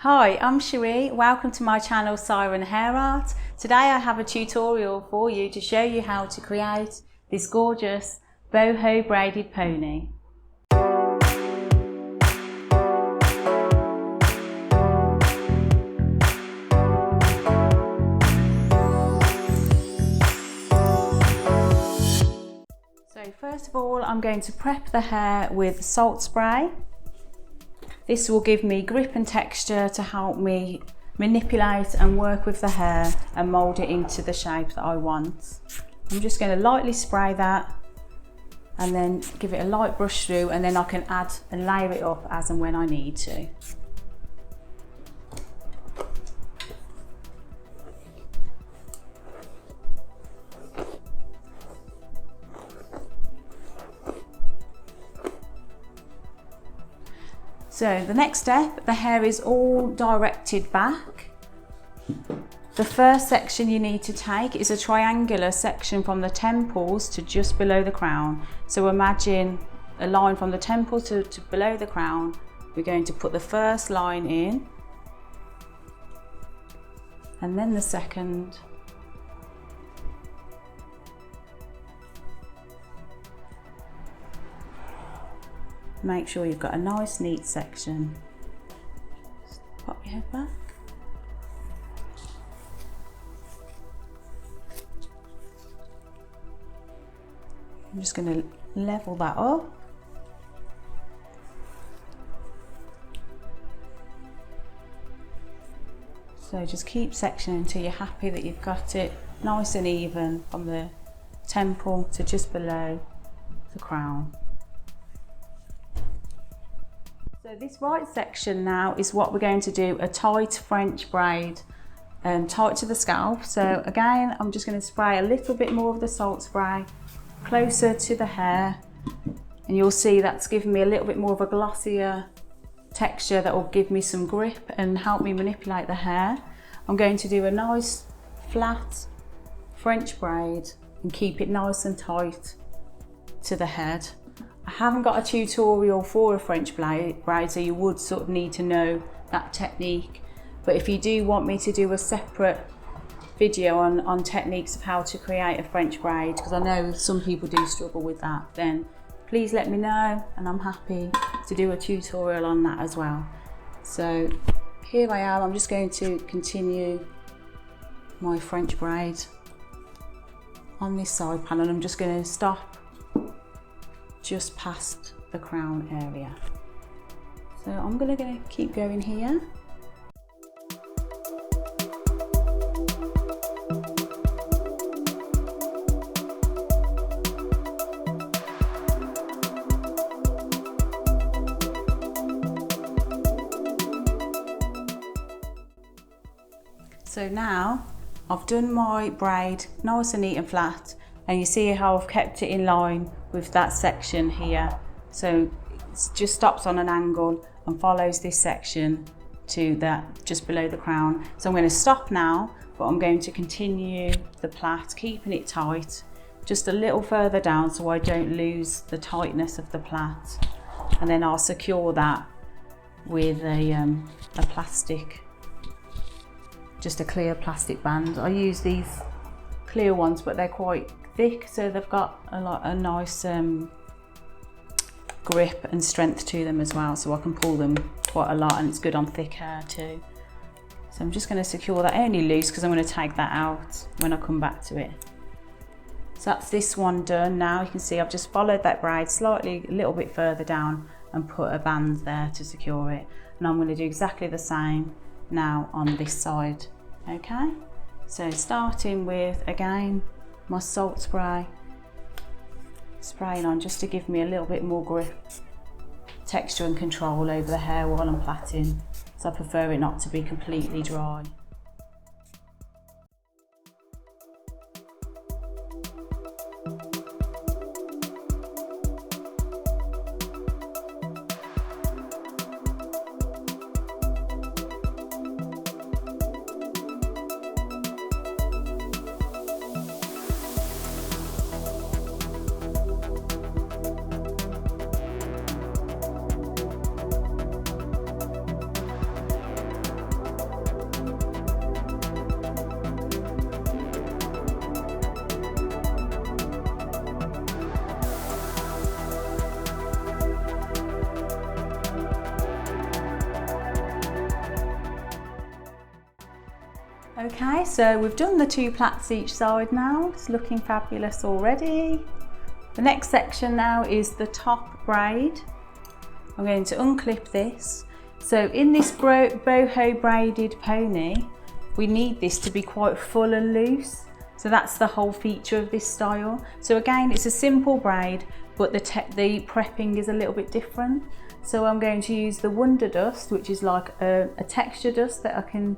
Hi, I'm Sheree. Welcome to my channel Siren Hair Art. Today I have a tutorial for you to show you how to create this gorgeous boho braided pony. So first of all, I'm going to prep the hair with salt spray. This will give me grip and texture to help me manipulate and work with the hair and mould it into the shape that I want. I'm just going to lightly spray that and then give it a light brush through, and then I can add and layer it up as and when I need to. So the next step, the hair is all directed back. The first section you need to take is a triangular section from the temples to just below the crown. So imagine a line from the temple to below the crown. We're going to put the first line in, and then the second. Make sure you've got a nice neat section. Just pop your head back. I'm just going to level that up. So just keep sectioning until you're happy that you've got it nice and even from the temple to just below the crown. So this right section now is what we're going to do a tight French braid, tight to the scalp. So again, I'm just going to spray a little bit more of the salt spray closer to the hair, and you'll see that's giving me a little bit more of a glossier texture that will give me some grip and help me manipulate the hair. I'm going to do a nice flat French braid and keep it nice and tight to the head. I haven't got a tutorial for a French braid, so you would sort of need to know that technique. But if you do want me to do a separate video on techniques of how to create a French braid, because I know some people do struggle with that, then please let me know and I'm happy to do a tutorial on that as well. So here I am, I'm just going to continue my French braid on this side panel. I'm just going to stop just past the crown area. So I'm going to keep going here. So now I've done my braid nice and neat and flat, and you see how I've kept it in line with that section here. So it just stops on an angle and follows this section to that just below the crown. So I'm going to stop now, but I'm going to continue the plait, keeping it tight just a little further down so I don't lose the tightness of the plait. And then I'll secure that with a plastic, just a clear plastic band. I use these clear ones, but they're quite thick, so they've got a nice grip and strength to them as well, so I can pull them quite a lot, and it's good on thick hair too. So I'm just going to secure that only loose because I'm going to take that out when I come back to it. So that's this one done. Now you can see I've just followed that braid slightly a little bit further down and put a band there to secure it, and I'm going to do exactly the same now on this side. Okay, so starting with, again, my salt spray, spraying on just to give me a little bit more grip, texture and control over the hair while I'm plaiting, so I prefer it not to be completely dry. Okay, so we've done the 2 plaits each side now. It's looking fabulous already. The next section now is the top braid. I'm going to unclip this. So in this boho braided pony, we need this to be quite full and loose. So that's the whole feature of this style. So again, it's a simple braid, but the prepping is a little bit different. So I'm going to use the Wonder Dust, which is like a texture dust that I can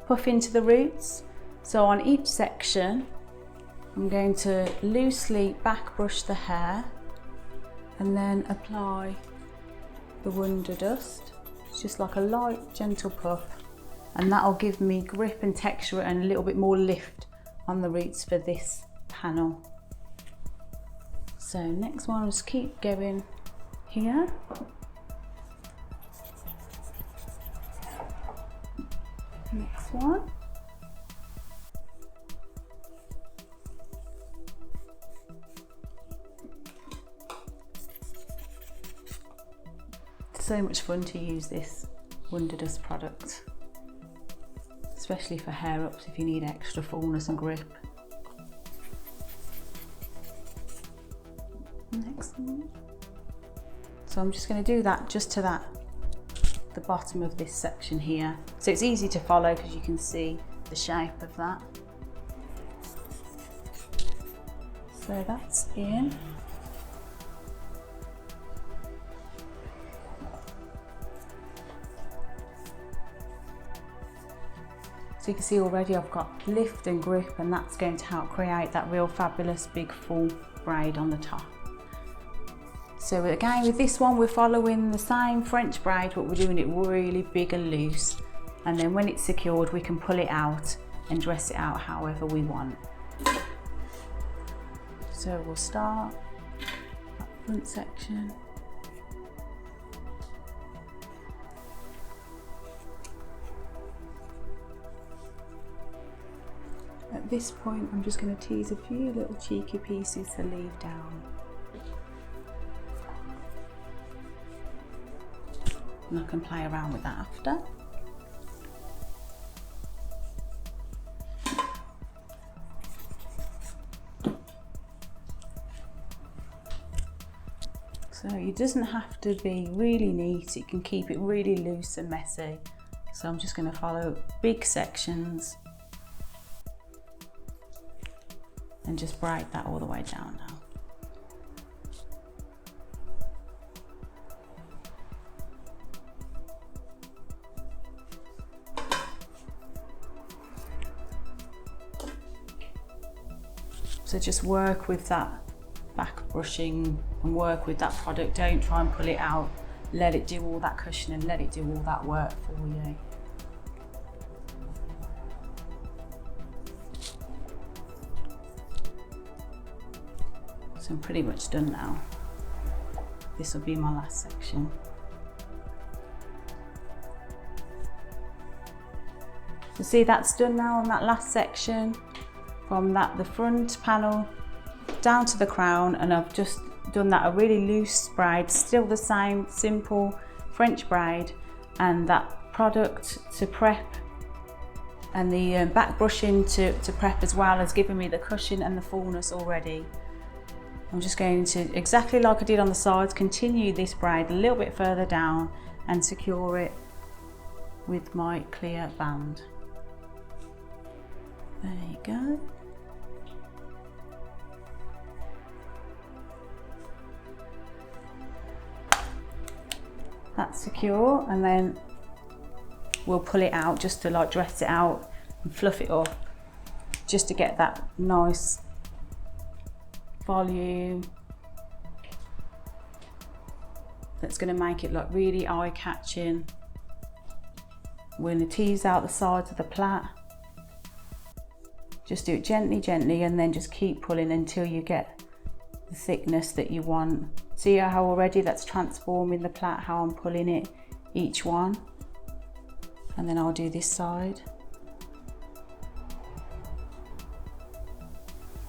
puff into the roots. So on each section, I'm going to loosely back brush the hair and then apply the Wonder Dust. It's just like a light, gentle puff, and that'll give me grip and texture and a little bit more lift on the roots for this panel. So next one, just keep going here. Next one. It's so much fun to use this Wonder Dust product, especially for hair ups if you need extra fullness and grip. Next one. So I'm just going to do that just to the bottom of this section here. So it's easy to follow because you can see the shape of that. So that's in. So you can see already I've got lift and grip, and that's going to help create that real fabulous big full braid on the top. So again, with this one, we're following the same French braid, but we're doing it really big and loose. And then when it's secured, we can pull it out and dress it out however we want. So we'll start that front section. At this point, I'm just going to tease a few little cheeky pieces to leave down. And I can play around with that after. So it doesn't have to be really neat, you can keep it really loose and messy. So I'm just going to follow big sections and just braid that all the way down now. So just work with that back brushing and work with that product. Don't try and pull it out. Let it do all that cushioning, let it do all that work for you. So I'm pretty much done now. This will be my last section. So see, that's done now on that last section. From the front panel down to the crown, and I've just done that a really loose braid, still the same simple French braid, and that product to prep and the back brushing to prep as well has given me the cushion and the fullness already. I'm just going to, exactly like I did on the sides, continue this braid a little bit further down and secure it with my clear band. There you go. That's secure, and then we'll pull it out just to like dress it out and fluff it up, just to get that nice volume that's going to make it look really eye-catching. We're going to tease out the sides of the plait. Just do it gently, gently, and then just keep pulling until you get the thickness that you want. See how already that's transforming the plait, how I'm pulling it, each one. And then I'll do this side.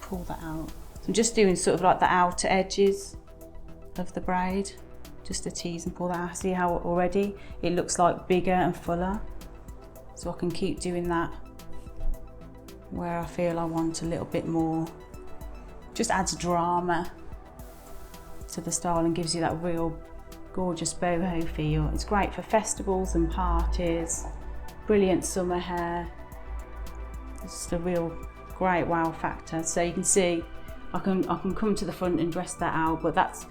Pull that out. So I'm just doing sort of like the outer edges of the braid, just to tease and pull that out. See how already it looks like bigger and fuller? So I can keep doing that where I feel I want a little bit more, just adds drama to the style and gives you that real gorgeous boho feel. It's great for festivals and parties, brilliant summer hair. It's just a real great wow factor. So you can see I can come to the front and dress that out, but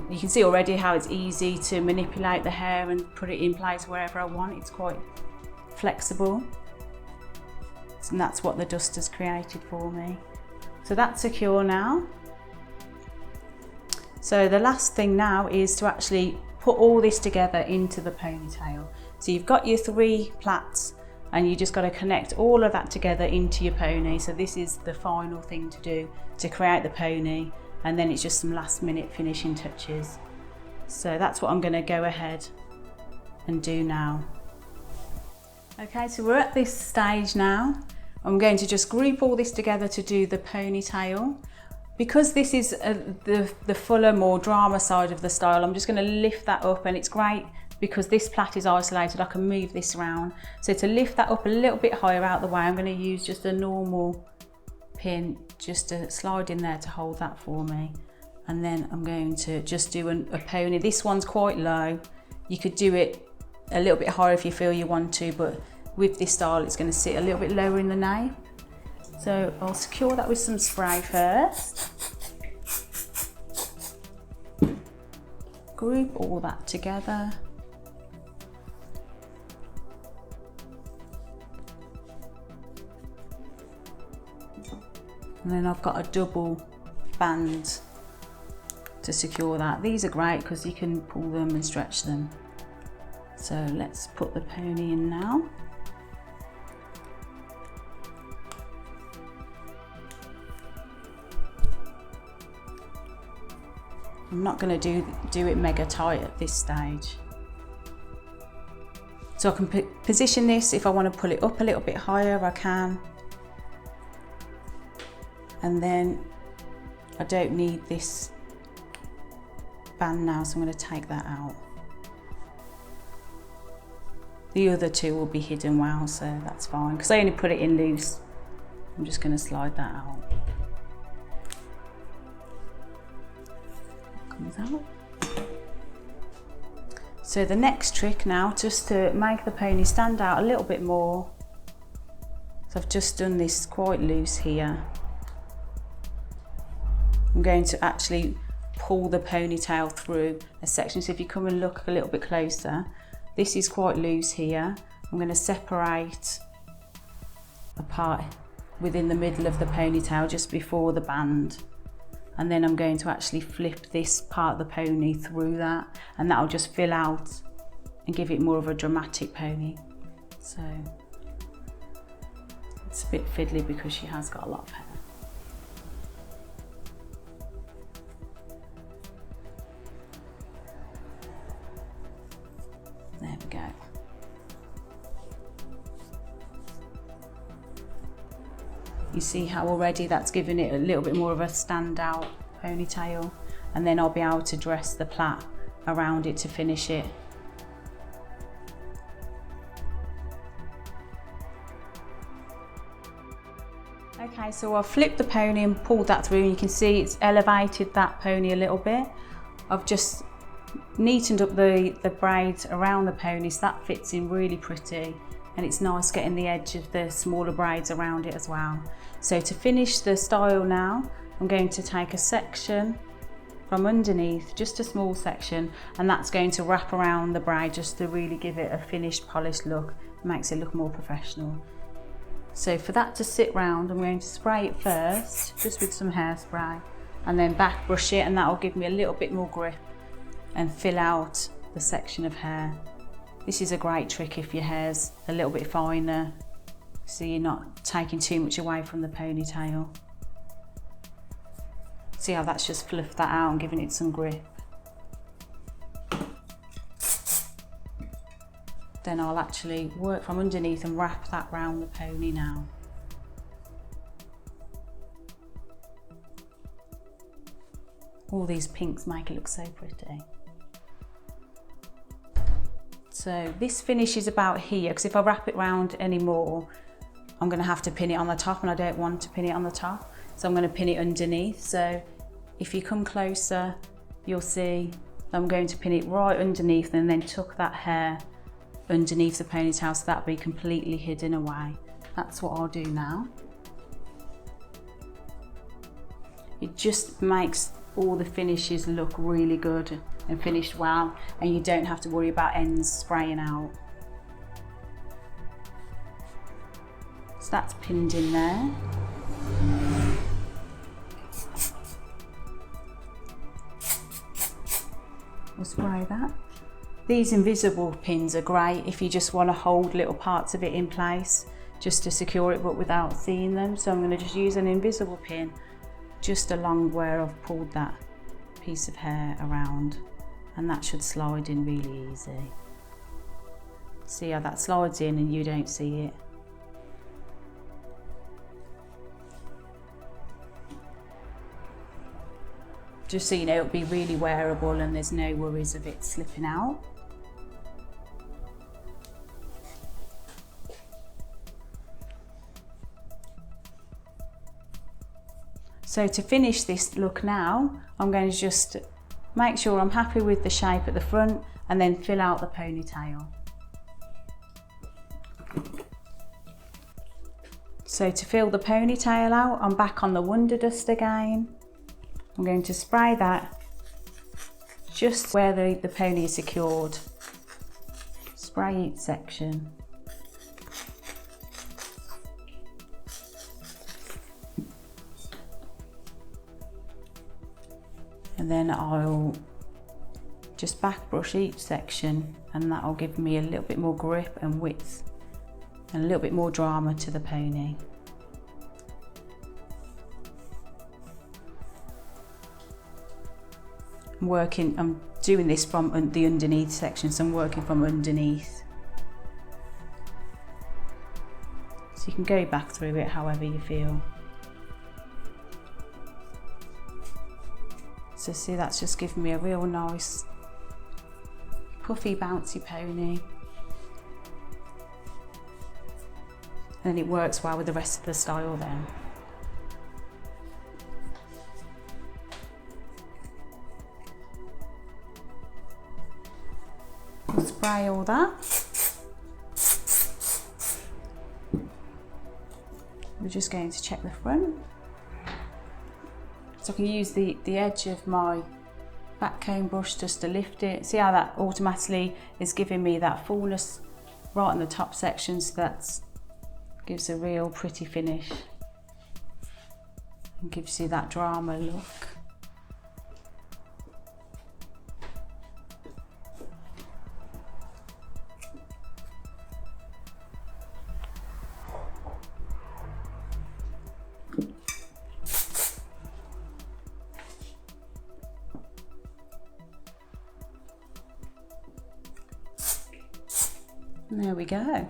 you can see already how it's easy to manipulate the hair and put it in place wherever I want. It's quite flexible, and that's what the duster's created for me. So that's secure now. So the last thing now is to actually put all this together into the ponytail. So you've got your 3 plaits and you just got to connect all of that together into your pony. So this is the final thing to do to create the pony, and then it's just some last minute finishing touches. So that's what I'm going to go ahead and do now. Okay, so we're at this stage now. I'm going to just group all this together to do the ponytail. Because this is the fuller, more drama side of the style, I'm just going to lift that up, and it's great because this plait is isolated, I can move this around. So to lift that up a little bit higher out the way, I'm going to use just a normal pin just to slide in there to hold that for me. And then I'm going to just do a pony. This one's quite low. You could do it a little bit higher if you feel you want to, but with this style it's going to sit a little bit lower in the nape. So I'll secure that with some spray first. Group all that together. And then I've got a double band to secure that. These are great because you can pull them and stretch them. So let's put the pony in now. I'm not going to do it mega tight at this stage. So I can position this. If I want to pull it up a little bit higher, I can. And then I don't need this band now, so I'm going to take that out. The other 2 will be hidden well, so that's fine. Because I only put it in loose, I'm just going to slide that out. Out. So the next trick now, just to make the pony stand out a little bit more, so I've just done this quite loose here. I'm going to actually pull the ponytail through a section. So if you come and look a little bit closer, this is quite loose here. I'm going to separate a part within the middle of the ponytail just before the band. And then I'm going to actually flip this part of the pony through that, and that'll just fill out and give it more of a dramatic pony. So it's a bit fiddly because she has got a lot of hair. There we go. You see how already that's given it a little bit more of a standout ponytail, and then I'll be able to dress the plait around it to finish it. Okay, so I've flipped the pony and pulled that through, and you can see it's elevated that pony a little bit. I've just neatened up the braids around the pony so that fits in really pretty, and it's nice getting the edge of the smaller braids around it as well. So to finish the style now, I'm going to take a section from underneath, just a small section, and that's going to wrap around the braid just to really give it a finished, polished look. It makes it look more professional. So for that to sit round, I'm going to spray it first, just with some hairspray, and then back brush it, and that will give me a little bit more grip and fill out the section of hair. This is a great trick if your hair's a little bit finer, so you're not taking too much away from the ponytail. See how that's just fluffed that out and giving it some grip. Then I'll actually work from underneath and wrap that round the pony now. All these pinks make it look so pretty. So this finish is about here, because if I wrap it round any more, I'm going to have to pin it on the top, and I don't want to pin it on the top, so I'm going to pin it underneath. So if you come closer, you'll see I'm going to pin it right underneath and then tuck that hair underneath the ponytail so that'll be completely hidden away. That's what I'll do now. It just makes all the finishes look really good and finished well, and you don't have to worry about ends spraying out. So that's pinned in there. We'll spray that. These invisible pins are great if you just want to hold little parts of it in place just to secure it but without seeing them. So I'm going to just use an invisible pin just along where I've pulled that piece of hair around, and that should slide in really easy. See how that slides in and you don't see it. Just so you know, it'll be really wearable and there's no worries of it slipping out. So to finish this look now, I'm going to just make sure I'm happy with the shape at the front and then fill out the ponytail. So to fill the ponytail out, I'm back on the Wonder Dust again. I'm going to spray that just where the pony is secured. Spray each section. And then I'll just back brush each section, and that'll give me a little bit more grip and width and a little bit more drama to the pony. I'm doing this from the underneath section, so I'm working from underneath. So you can go back through it however you feel. So see, that's just given me a real nice puffy bouncy pony. And it works well with the rest of the style then. We'll spray all that. We're just going to check the front. So I can use the edge of my back comb brush just to lift it. See how that automatically is giving me that fullness right in the top section, so that gives a real pretty finish and gives you that drama look. There we go.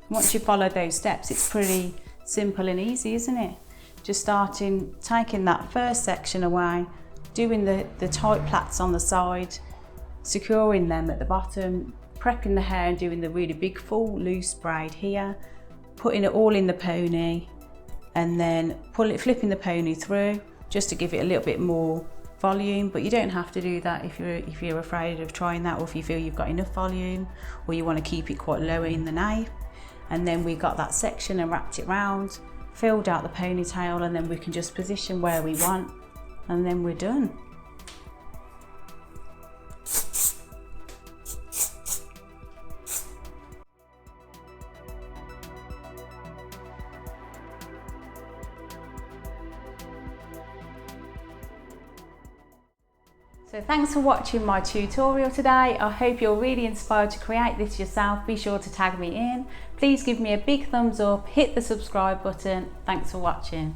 Once you follow those steps, it's pretty simple and easy, isn't it? Just taking that first section away, doing the tight plaits on the side, securing them at the bottom, prepping the hair and doing the really big full loose braid here, putting it all in the pony, and then flipping the pony through just to give it a little bit more volume. But you don't have to do that if you're afraid of trying that, or if you feel you've got enough volume, or you want to keep it quite low in the nape. And then we got that section and wrapped it round, filled out the ponytail, and then we can just position where we want, and then we're done. So thanks for watching my tutorial today. I hope you're really inspired to create this yourself. Be sure to tag me in. Please give me a big thumbs up, hit the subscribe button. Thanks for watching.